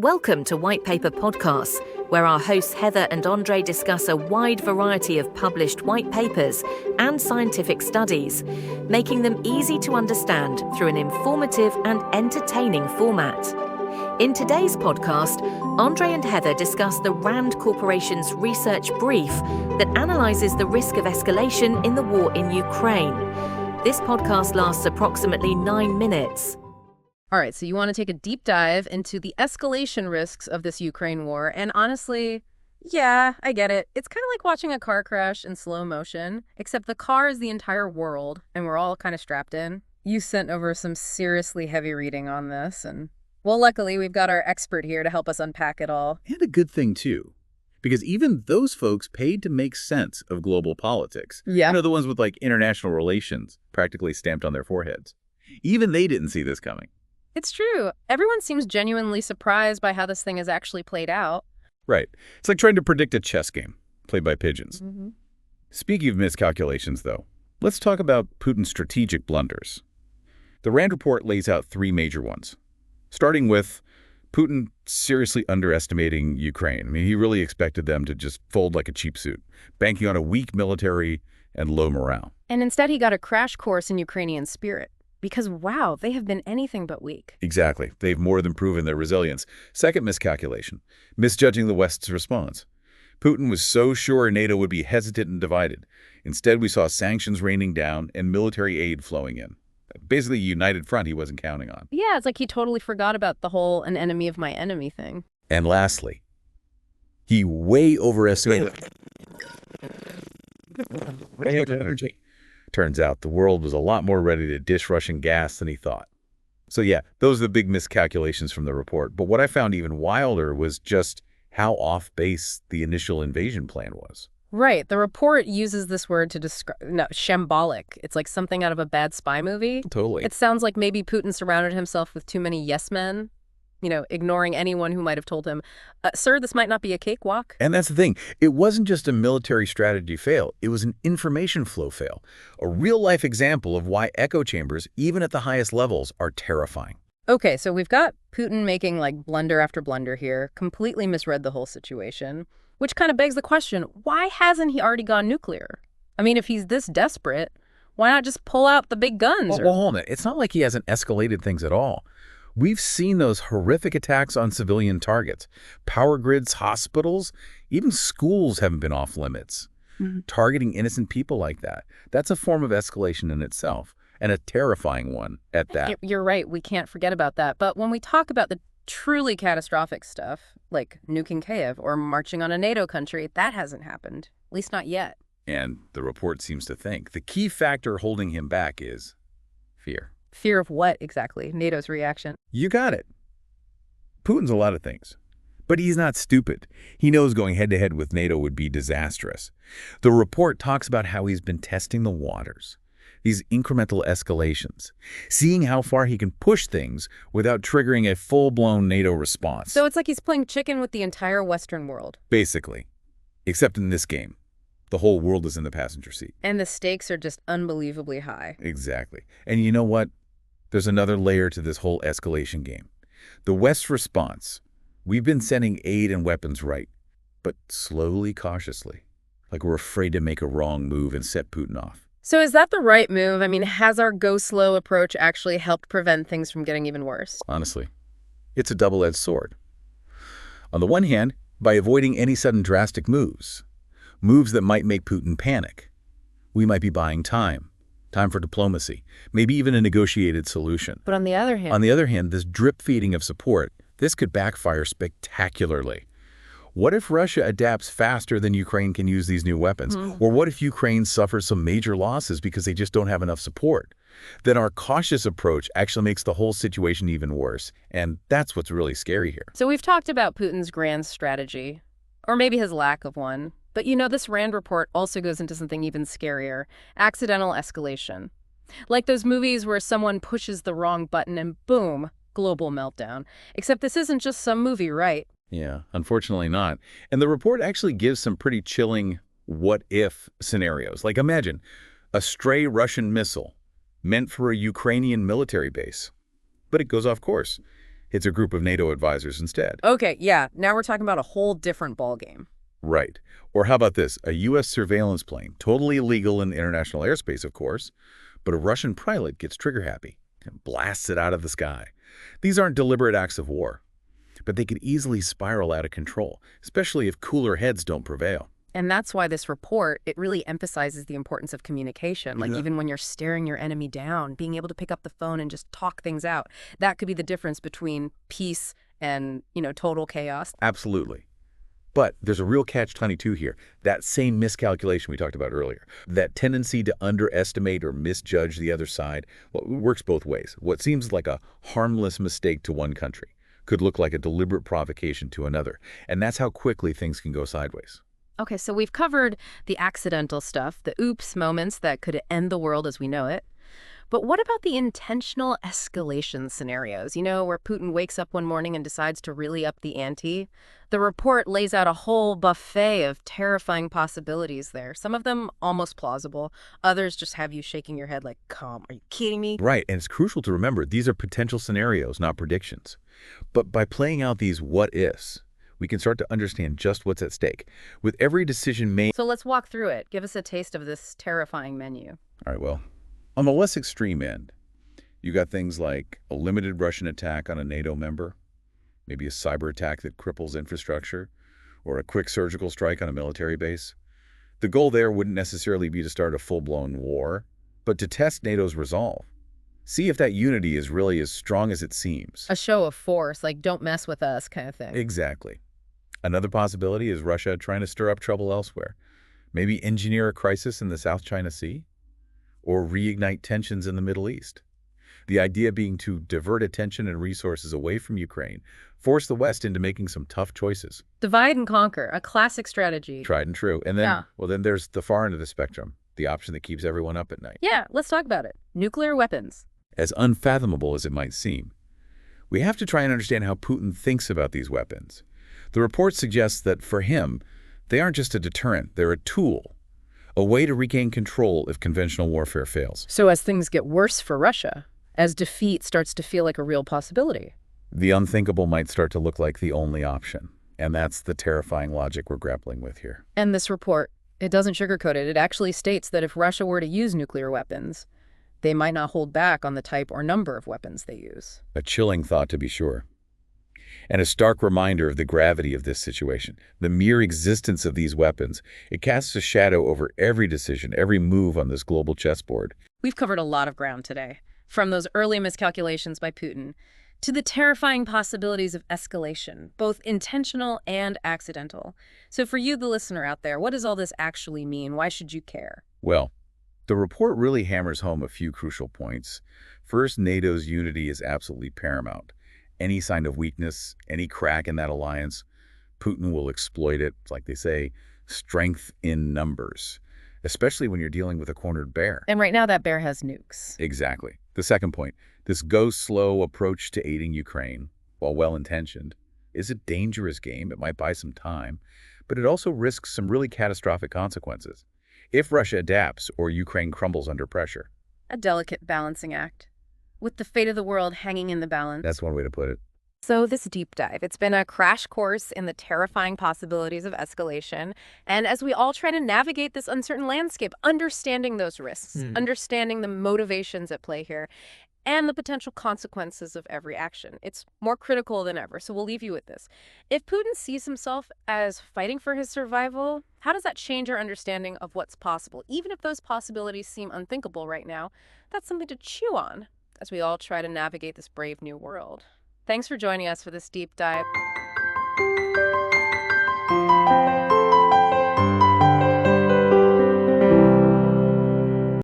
Welcome to White Paper Podcasts, where our hosts Heather and Andre discuss a wide variety of published white papers and scientific studies, making them easy to understand through an informative and entertaining format. In today's podcast, Andre and Heather discuss the RAND Corporation's research brief that analyzes the risk of escalation in the war in Ukraine. This podcast lasts approximately 9 minutes. All right, so you want to take a deep dive into the escalation risks of this Ukraine war. And honestly, yeah, I get it. It's kind of like watching a car crash in slow motion, except the car is the entire world, and we're all kind of strapped in. You sent over some seriously heavy reading on this, and, well, luckily, we've got our expert here to help us unpack it all. And a good thing, too, because even those folks paid to make sense of global politics. Yeah. You know, the ones with, like, international relations practically stamped on their foreheads. Even they didn't see this coming. It's true. Everyone seems genuinely surprised by how this thing has actually played out. Right. It's like trying to predict a chess game played by pigeons. Mm-hmm. Speaking of miscalculations, though, let's talk about Putin's strategic blunders. The RAND report lays out 3 major ones, starting with Putin seriously underestimating Ukraine. I mean, he really expected them to just fold like a cheap suit, banking on a weak military and low morale. And instead, he got a crash course in Ukrainian spirit. Because, wow, they have been anything but weak. Exactly. They've more than proven their resilience. Second miscalculation, misjudging the West's response. Putin was so sure NATO would be hesitant and divided. Instead, we saw sanctions raining down and military aid flowing in. Basically, a united front he wasn't counting on. Yeah, it's like he totally forgot about the whole an enemy of my enemy thing. And lastly, he way overestimated energy. Turns out the world was a lot more ready to dish Russian gas than he thought. So yeah, those are the big miscalculations from the report. But what I found even wilder was just how off base the initial invasion plan was. Right. The report uses this word to describe, shambolic. It's like something out of a bad spy movie. Totally. It sounds like maybe Putin surrounded himself with too many yes men, ignoring anyone who might have told him, sir, this might not be a cakewalk. And that's the thing. It wasn't just a military strategy fail. It was an information flow fail. A real-life example of why echo chambers, even at the highest levels, are terrifying. Okay, so we've got Putin making like blunder after blunder here, completely misread the whole situation, which kind of begs the question, why hasn't he already gone nuclear? I mean, if he's this desperate, why not just pull out the big guns? Well, hold on. It's not like he hasn't escalated things at all. We've seen those horrific attacks on civilian targets. Power grids, hospitals, even schools haven't been off limits. Mm-hmm. Targeting innocent people like that, that's a form of escalation in itself, and a terrifying one at that. You're right. We can't forget about that. But when we talk about the truly catastrophic stuff, like nuking Kiev or marching on a NATO country, that hasn't happened, at least not yet. And the report seems to think the key factor holding him back is fear. Fear of what exactly? NATO's reaction. You got it. Putin's a lot of things, but he's not stupid. He knows going head-to-head with NATO would be disastrous. The report talks about how he's been testing the waters, these incremental escalations, seeing how far he can push things without triggering a full-blown NATO response. So it's like he's playing chicken with the entire Western world. Basically, except in this game. The whole world is in the passenger seat. And the stakes are just unbelievably high. Exactly. And you know what? There's another layer to this whole escalation game. The West's response. We've been sending aid and weapons right, but slowly, cautiously, like we're afraid to make a wrong move and set Putin off. So is that the right move? I mean, has our go slow approach actually helped prevent things from getting even worse? Honestly, it's a double-edged sword. On the one hand, by avoiding any sudden drastic moves that might make Putin panic, we might be buying time for diplomacy, maybe even a negotiated solution. But on the other hand, this drip feeding of support, this could backfire spectacularly. What if Russia adapts faster than Ukraine can use these new weapons? Or what if Ukraine suffers some major losses because they just don't have enough support? Then our cautious approach actually makes the whole situation even worse. And that's what's really scary here. So we've talked about Putin's grand strategy, or maybe his lack of one. But this RAND report also goes into something even scarier, accidental escalation. Like those movies where someone pushes the wrong button and boom, global meltdown. Except this isn't just some movie, right? Yeah, unfortunately not. And the report actually gives some pretty chilling what-if scenarios. Like imagine a stray Russian missile meant for a Ukrainian military base, but it goes off course. hits a group of NATO advisors instead. Okay, yeah, now we're talking about a whole different ballgame. Right. Or how about this? A U.S. surveillance plane, totally illegal in international airspace, of course, but a Russian pilot gets trigger-happy and blasts it out of the sky. These aren't deliberate acts of war, but they could easily spiral out of control, especially if cooler heads don't prevail. And that's why this report, it really emphasizes the importance of communication. Like even when you're staring your enemy down, being able to pick up the phone and just talk things out. That could be the difference between peace and, total chaos. Absolutely. But there's a real catch-22 here. That same miscalculation we talked about earlier, that tendency to underestimate or misjudge the other side, well, it works both ways. What seems like a harmless mistake to one country could look like a deliberate provocation to another. And that's how quickly things can go sideways. Okay, so we've covered the accidental stuff, the oops moments that could end the world as we know it. But what about the intentional escalation scenarios, where Putin wakes up one morning and decides to really up the ante? The report lays out a whole buffet of terrifying possibilities there. Some of them almost plausible. Others just have you shaking your head like, come, are you kidding me? Right, and it's crucial to remember these are potential scenarios, not predictions. But by playing out these what-ifs, we can start to understand just what's at stake. With every decision made... So let's walk through it. Give us a taste of this terrifying menu. All right, well, on the less extreme end, you got things like a limited Russian attack on a NATO member, maybe a cyber attack that cripples infrastructure, or a quick surgical strike on a military base. The goal there wouldn't necessarily be to start a full-blown war, but to test NATO's resolve. See if that unity is really as strong as it seems. A show of force, like don't mess with us kind of thing. Exactly. Another possibility is Russia trying to stir up trouble elsewhere. Maybe engineer a crisis in the South China Sea, or reignite tensions in the Middle East. The idea being to divert attention and resources away from Ukraine, force the West into making some tough choices. Divide and conquer, a classic strategy. Tried and true. And then, then there's the far end of the spectrum, the option that keeps everyone up at night. Yeah, let's talk about it. Nuclear weapons. As unfathomable as it might seem, we have to try and understand how Putin thinks about these weapons. The report suggests that for him, they aren't just a deterrent, they're a tool, a way to regain control if conventional warfare fails. So as things get worse for Russia, as defeat starts to feel like a real possibility, the unthinkable might start to look like the only option. And that's the terrifying logic we're grappling with here. And this report, it doesn't sugarcoat it. It actually states that if Russia were to use nuclear weapons, they might not hold back on the type or number of weapons they use. A chilling thought, to be sure. And a stark reminder of the gravity of this situation. The mere existence of these weapons, it casts a shadow over every decision, every move on this global chessboard. We've covered a lot of ground today, from those early miscalculations by Putin to the terrifying possibilities of escalation, both intentional and accidental. So for you, the listener out there, what does all this actually mean? Why should you care? Well, the report really hammers home a few crucial points. First, NATO's unity is absolutely paramount. Any sign of weakness, any crack in that alliance, Putin will exploit it. Like they say, strength in numbers, especially when you're dealing with a cornered bear. And right now that bear has nukes. Exactly. The second point, this go-slow approach to aiding Ukraine, while well-intentioned, is a dangerous game. It might buy some time, but it also risks some really catastrophic consequences if Russia adapts or Ukraine crumbles under pressure. A delicate balancing act, with the fate of the world hanging in the balance. That's one way to put it. So this deep dive, it's been a crash course in the terrifying possibilities of escalation. And as we all try to navigate this uncertain landscape, understanding those risks, understanding the motivations at play here, and the potential consequences of every action, it's more critical than ever. So we'll leave you with this. If Putin sees himself as fighting for his survival, how does that change our understanding of what's possible? Even if those possibilities seem unthinkable right now, that's something to chew on as we all try to navigate this brave new world. Thanks for joining us for this deep dive.